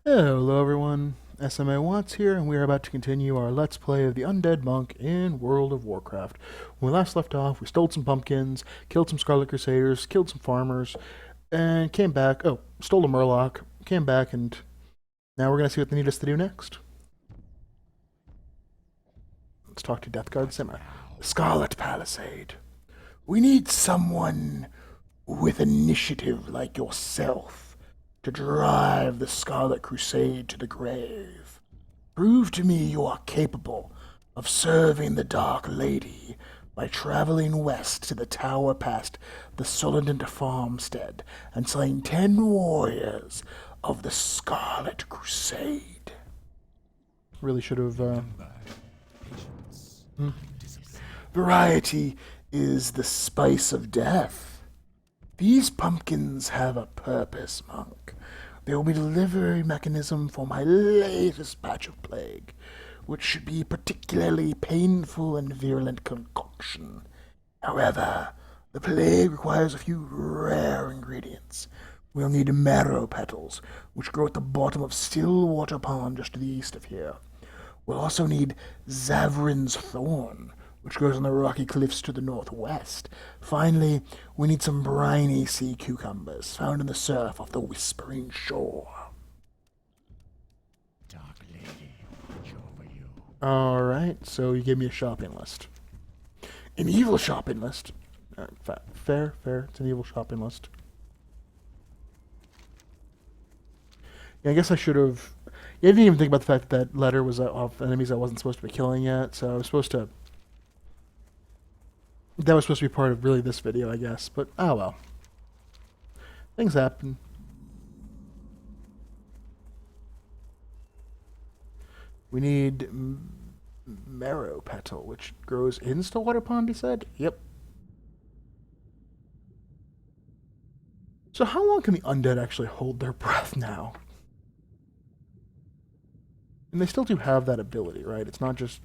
Hello everyone, SMA Watts here, and we are about to continue our Let's Play of the Undead Monk in World of Warcraft. When we last left off, we stole some pumpkins, killed some Scarlet Crusaders, killed some farmers, and came back. Oh, stole a Murloc, came back, and now we're going to see what they need us to do next. Let's talk to Deathguard Simmer. The Scarlet Palisade. We need someone with initiative like yourself to drive the Scarlet Crusade to the grave. Prove to me you are capable of serving the Dark Lady by traveling west to the tower past the Solidant farmstead and slaying 10 warriors of the Scarlet Crusade. Really should have, Variety is the spice of death. These pumpkins have a purpose, monk. They will be the delivery mechanism for my latest batch of plague, which should be particularly painful and virulent concoction. However, the plague requires a few rare ingredients. We'll need marrow petals, which grow at the bottom of Stillwater Pond just to the east of here. We'll also need Zavrin's thorn, which grows on the rocky cliffs to the northwest. Finally, we need some briny sea cucumbers found in the surf off the Whispering Shore. Dark Lady, watch over you. Alright, so you gave me a shopping list. An evil shopping list. Fair. It's an evil shopping list. Yeah, I guess I should have... Yeah, I didn't even think about the fact that letter was of enemies I wasn't supposed to be killing yet, so I was supposed to... That was supposed to be part of really this video, I guess, but oh well. Things happen. We need marrow petal, which grows in Stillwater Pond, he said? Yep. So how long can the undead actually hold their breath now? And they still do have that ability, right? It's not just...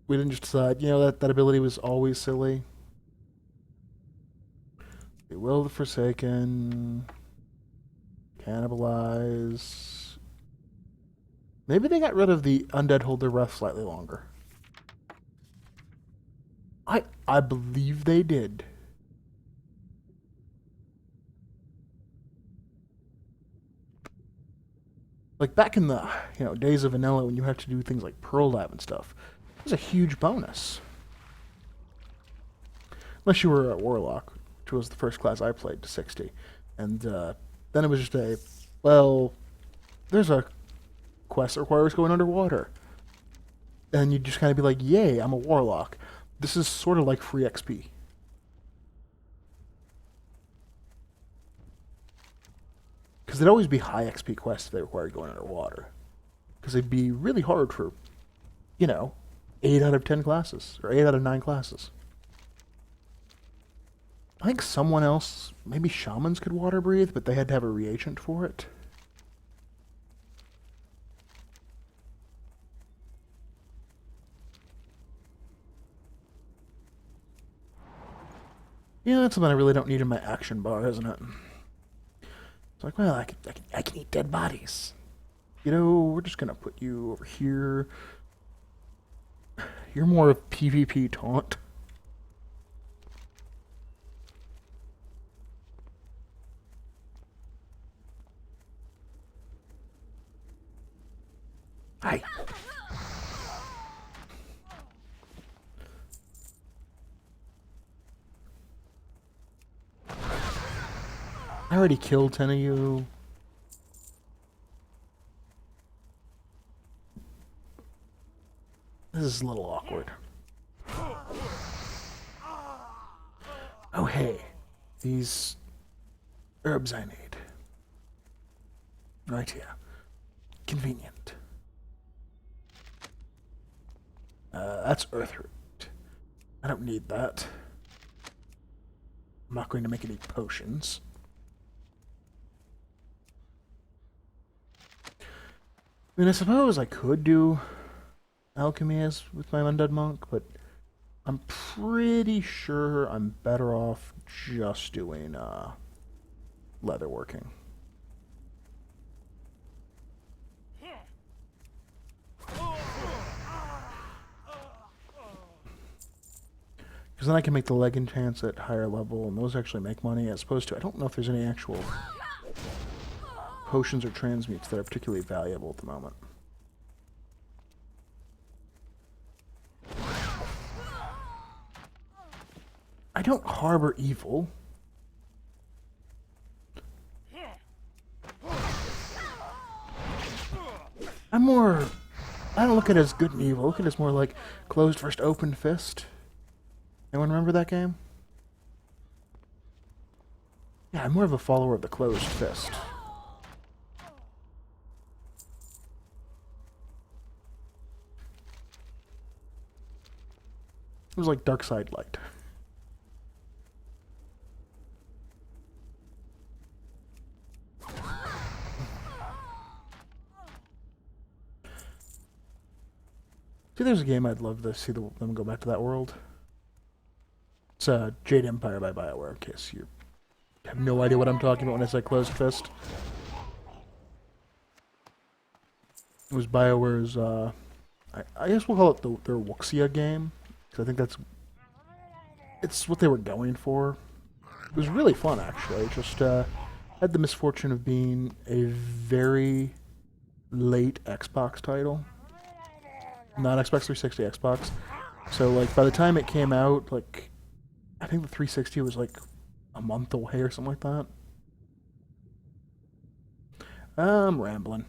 We didn't just decide, that ability was always silly. The Will of the Forsaken. Cannibalize. Maybe they got rid of the undead hold their breath slightly longer. I believe they did. Like back in the days of vanilla when you had to do things like pearl dive and stuff. It was a huge bonus. Unless you were a warlock, which was the first class I played to 60. And then it was just there's a quest that requires going underwater. And you'd just kind of be like, yay, I'm a warlock. This is sort of like free XP. Because there'd always be high XP quests if they required going underwater. Because they'd be really hard for, 8 out of 10 classes, or 8 out of 9 classes. I think someone else, maybe shamans could water breathe, but they had to have a reagent for it. Yeah, that's something I really don't need in my action bar, isn't it? It's like, well, I can eat dead bodies. We're just gonna put you over here. You're more of PvP taunt. Hi. I already killed 10 of you. This is a little awkward. Oh, hey. These herbs I need. Right here. Convenient. That's earthroot. I don't need that. I'm not going to make any potions. I mean, I suppose I could do alchemy as with my undead monk, but I'm pretty sure I'm better off just doing leatherworking. Because then I can make the leg enchants at higher level, and those actually make money, as opposed to, I don't know if there's any actual potions or transmutes that are particularly valuable at the moment. I don't harbor evil. I don't look at it as good and evil. I look at it as more like closed first open fist. Anyone remember that game? Yeah, I'm more of a follower of the closed fist. It was like Dark Side Light. See, there's a game I'd love to see them go back to that world. It's Jade Empire by BioWare, in case you have no idea what I'm talking about when I say closed fist. It was BioWare's, I guess we'll call it their Wuxia game, because I think it's what they were going for. It was really fun, actually. Just had the misfortune of being a very late Xbox title. Not Xbox 360, Xbox. So, like, by the time it came out, like, I think the 360 was, like, a month away or something like that. I'm rambling.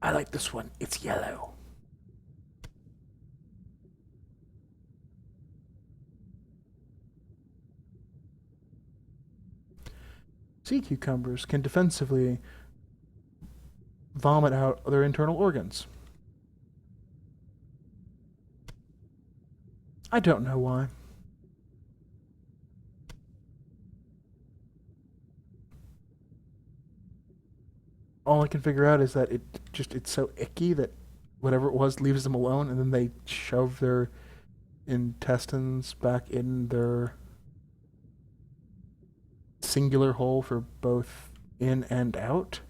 I like this one. It's yellow. Sea cucumbers can defensively vomit out their internal organs. I don't know why. All I can figure out is that it's so icky that whatever it was leaves them alone, and then they shove their intestines back in their singular hole for both in and out.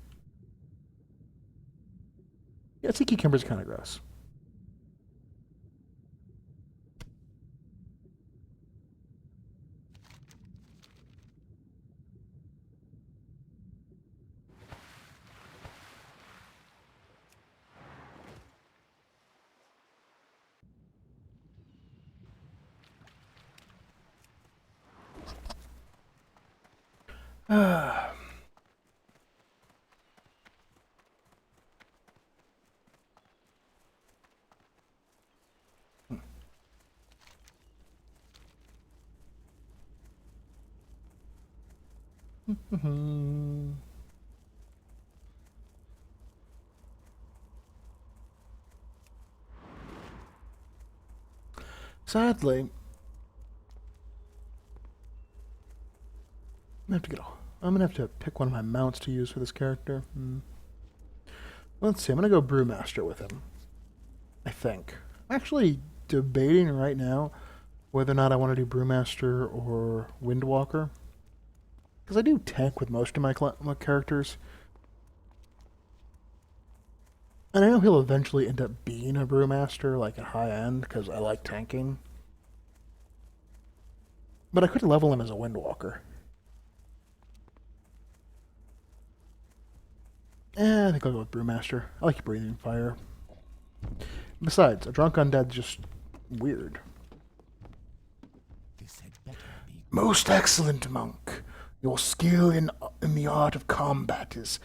Yeah, sea cucumber's kind of gross. Sadly, I'm gonna have to pick one of my mounts to use for this character. Let's see, I'm gonna go Brewmaster with him. I think. I'm actually debating right now whether or not I want to do Brewmaster or Windwalker. Because I do tank with most of my characters. And I know he'll eventually end up being a Brewmaster, like at high end, because I like tanking. But I could level him as a Windwalker. I think I'll go with Brewmaster. I like breathing fire. Besides, a drunk undead's just weird. Most excellent monk. Your skill in the art of combat is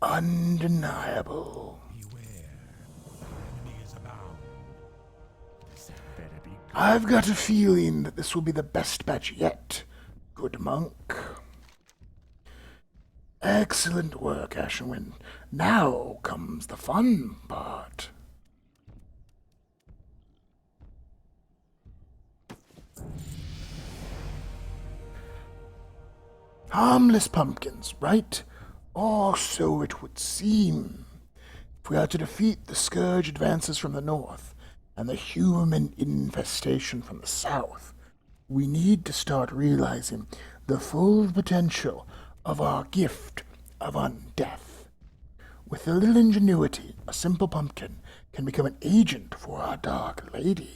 undeniable. I've got a feeling that this will be the best batch yet, good monk. Excellent work, Ashenwind. Now comes the fun part. Harmless pumpkins, right? Or so it would seem. If we are to defeat the scourge advances from the north and the human infestation from the south, we need to start realizing the full potential of our gift of undeath. With a little ingenuity, a simple pumpkin can become an agent for our Dark Lady.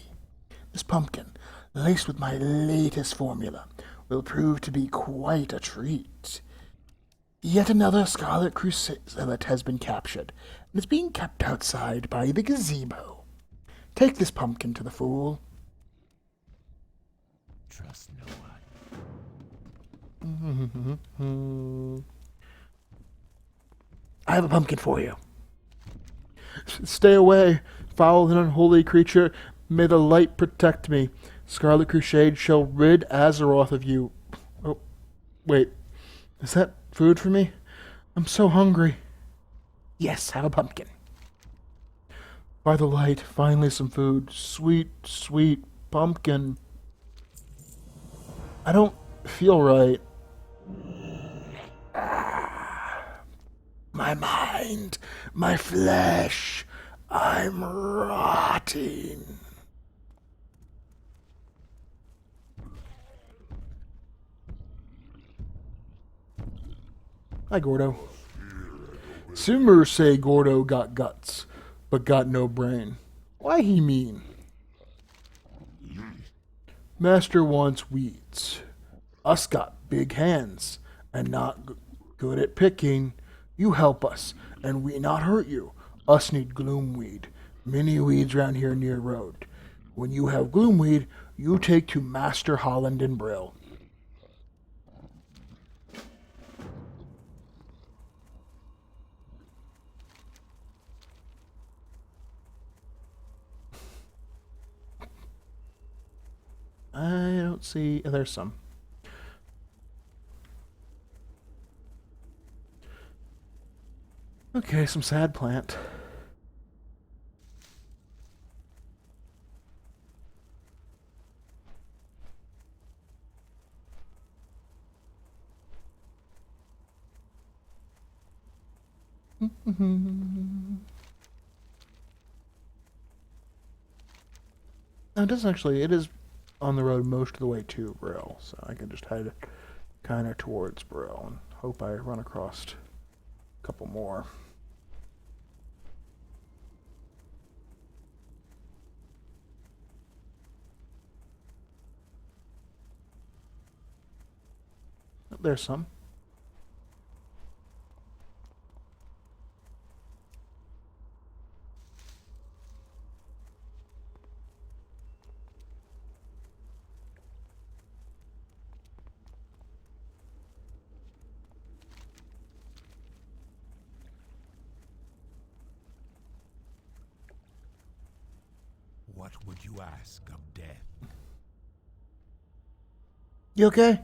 This pumpkin, laced with my latest formula, will prove to be quite a treat. Yet another Scarlet Crusade has been captured, and is being kept outside by the gazebo. Take this pumpkin to the fool. Trust no one. I have a pumpkin for you. Stay away, foul and unholy creature. May the light protect me. Scarlet Crusade shall rid Azeroth of you. Oh, wait. Is that food for me? I'm so hungry. Yes, have a pumpkin. By the light, finally some food. Sweet, sweet pumpkin. I don't feel right. My mind, my flesh, I'm rotting. Hi, Gordo. Simmers say Gordo got guts, but got no brain. Why he mean? Master wants weeds. Us got big hands, and not good at picking. You help us, and we not hurt you. Us need gloomweed. Many weeds round here near road. When you have gloomweed, you take to Master Holland and Brill. I don't see... There's some. Okay, some sad plant. No, it doesn't actually. It is on the road most of the way to Brill, so I can just head kind of towards Brill and hope I run across a couple more. Oh, there's some. What would you ask of death? You okay?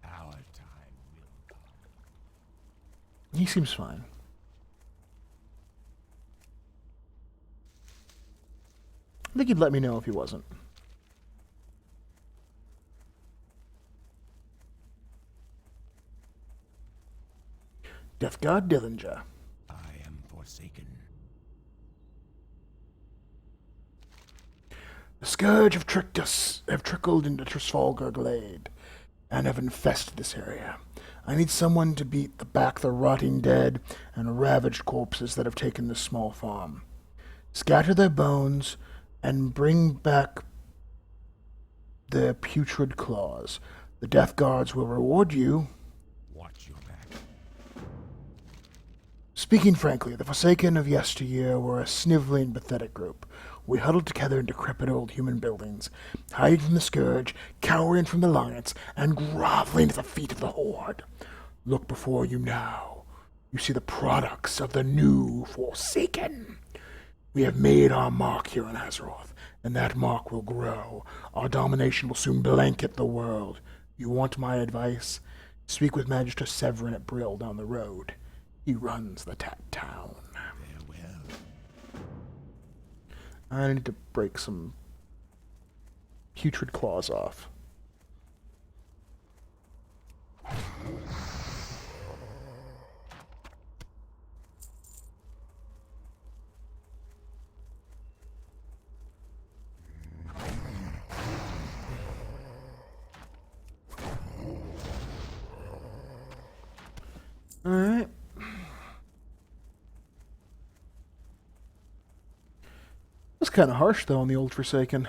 Our time will come. He seems fine. I think he'd let me know if he wasn't. Death God Dillinger. I am forsaken. The scourge have tricked us, have trickled into Trafalgar Glade, and have infested this area. I need someone to beat back the rotting dead and ravaged corpses that have taken this small farm. Scatter their bones and bring back their putrid claws. The Death Guards will reward you. Watch your back. Speaking frankly, the Forsaken of yesteryear were a sniveling, pathetic group. We huddled together in decrepit old human buildings, hiding from the scourge, cowering from the lions, and groveling at the feet of the horde. Look before you now. You see the products of the new Forsaken. We have made our mark here on Azeroth, and that mark will grow. Our domination will soon blanket the world. You want my advice? Speak with Magistrate Severin at Brill down the road. He runs the town. Farewell. I need to break some putrid claws off. Alright. kind of harsh, though, on the old Forsaken.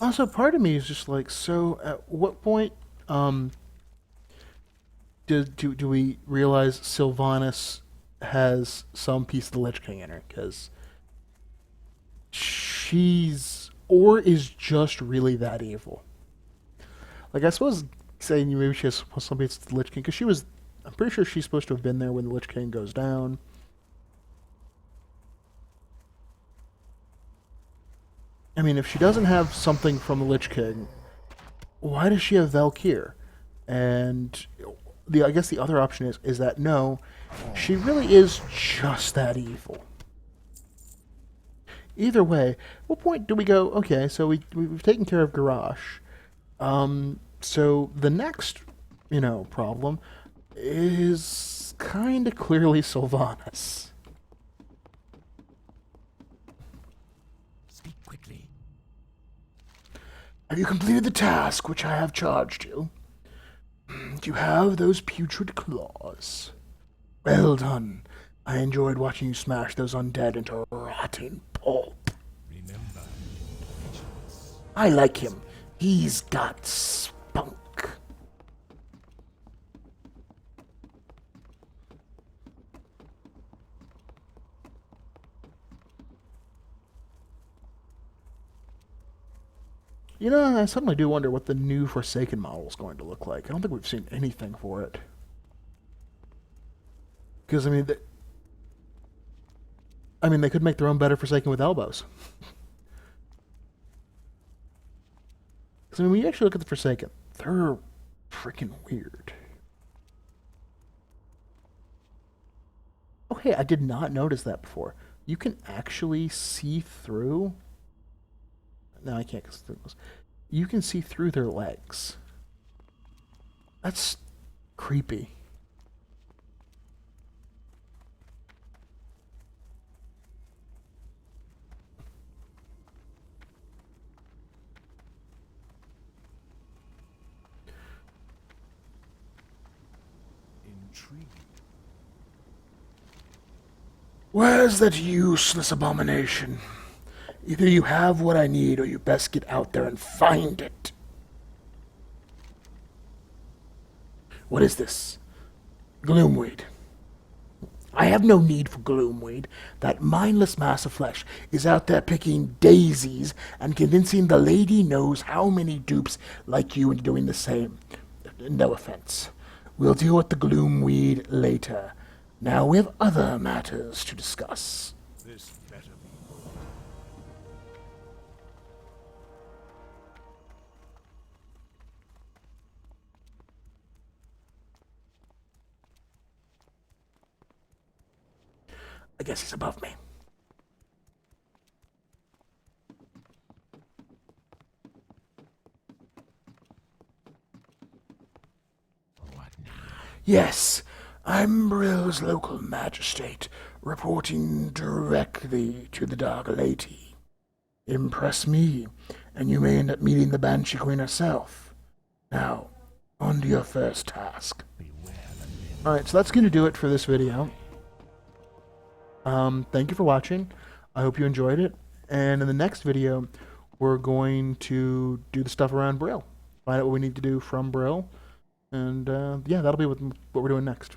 Also, part of me is just like, so at what point do we realize Sylvanas has some piece of the Lich King in her? Because she's, or is just really that evil. Like, I suppose saying maybe she has some piece of the Lich King, because she was, I'm pretty sure she's supposed to have been there when the Lich King goes down. I mean, if she doesn't have something from the Lich King, why does she have Valkyr? And I guess the other option is that no, she really is just that evil. Either way, what point do we go, okay, so we've taken care of Garrosh. So the next, problem is kind of clearly Sylvanas. Speak quickly. Have you completed the task which I have charged you? Do you have those putrid claws? Well done. I enjoyed watching you smash those undead into rotten pulp. Remember, patience. I like him. He's got spunk. I suddenly do wonder what the new Forsaken model is going to look like. I don't think we've seen anything for it. Because, I mean, they could make their own better Forsaken with elbows. Because, when you actually look at the Forsaken, they're freaking weird. Oh, hey, I did not notice that before. You can actually see through... No, I can't. You can see through their legs. That's creepy. Intriguing. Where's that useless abomination? Either you have what I need, or you best get out there and find it. What is this? Gloomweed. I have no need for Gloomweed. That mindless mass of flesh is out there picking daisies and convincing the lady knows how many dupes like you into doing the same. No offense. We'll deal with the Gloomweed later. Now we have other matters to discuss. This better be. I guess he's above me. What now? Yes, I'm Brill's local magistrate, reporting directly to the Dark Lady. Impress me, and you may end up meeting the Banshee Queen herself. Now, on to your first task. Alright, so that's going to do it for this video. Thank you for watching. I hope you enjoyed it. And in the next video, we're going to do the stuff around Brill. Find out what we need to do from Brill. And yeah, that'll be what we're doing next.